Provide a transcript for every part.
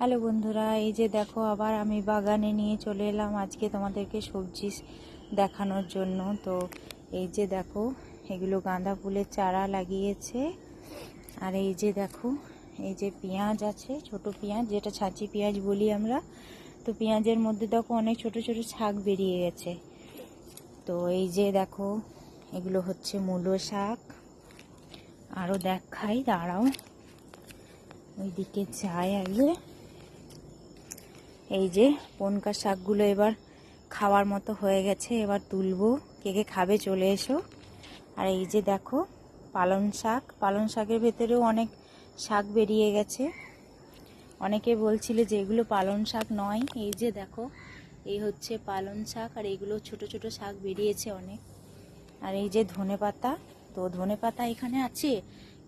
Hello বন্ধুরা, এই যে দেখো আবার আমি বাগানে নিয়ে চলে এলাম আজকে তোমাদেরকে সবজি দেখানোর জন্য। তো এই যে দেখো, এগুলো গাঁদা ফুলের চারা লাগিয়েছে। আর এই যে দেখো, এই যে পেঁয়াজ আছে, ছোট পেঁয়াজ, যেটা ছাঁচি পেঁয়াজ বলি আমরা। তো পেঁয়াজের মধ্যে দেখো অনেক ছোট ছোট শাক বেরিয়ে গেছে। তো এই যে দেখো, এগুলো হচ্ছে মূলো শাক। আরও দেখাই, দাঁড়াও, ওইদিকে যাই আগে। এই যে পনকা শাকগুলো এবার খাওয়ার মতো হয়ে গেছে, এবার তুলবো, কে কে খাবে চলে এসো। আর এই যে দেখো পালং শাক, পালং শাকের ভেতরেও অনেক শাক বেরিয়ে গেছে। অনেকে বলছিলে যে এগুলো পালং শাক নয়। এই যে দেখো, এই হচ্ছে পালং শাক, আর এইগুলো ছোট ছোট শাক বেরিয়েছে অনেক। আর এই যে ধনে পাতা, তো ধনে পাতা এখানে আছে,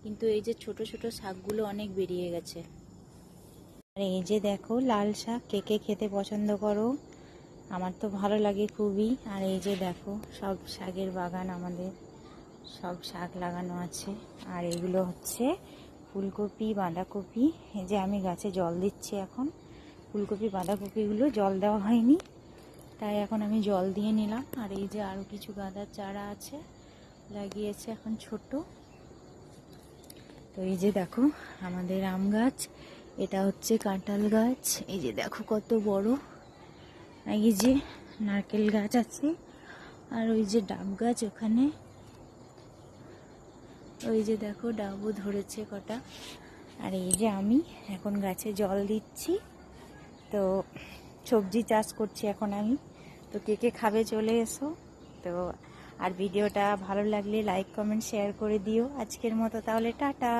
কিন্তু এই যে ছোট ছোট শাকগুলো অনেক বেরিয়ে গেছে। আর এই যে দেখো লাল শাক, কে কে খেতে পছন্দ করো? আমার তো ভালো লাগে খুবই। আর এই যে দেখো সব শাকের বাগান, আমাদের সব শাক লাগানো আছে। আর এগুলো হচ্ছে ফুলকপি, বাঁধাকপি। এই যে আমি গাছে জল দিচ্ছি এখন। ফুলকপি বাঁধাকপিগুলো জল দেওয়া হয়নি, তাই এখন আমি জল দিয়ে নিলাম। আর এই যে আরও কিছু গাঁদার চারা আছে, লাগিয়েছে এখন ছোট। তো এই যে দেখো আমাদের আম গাছ, এটা হচ্ছে কাঁঠাল গাছ। এই যে দেখো কত বড়। এই যে নারকেল গাছ আছে, আর ওই যে ডাব গাছ ওখানে। ওই যে দেখো ডাবও ধরেছে কটা। আর এই যে আমি এখন গাছে জল দিচ্ছি। তো সবজি চাষ করছি এখন আমি। তো কে কে খাবে চলে এসো। তো আর ভিডিওটা ভালো লাগলে লাইক কমেন্ট শেয়ার করে দিও। আজকের মতো তাহলে টাটা।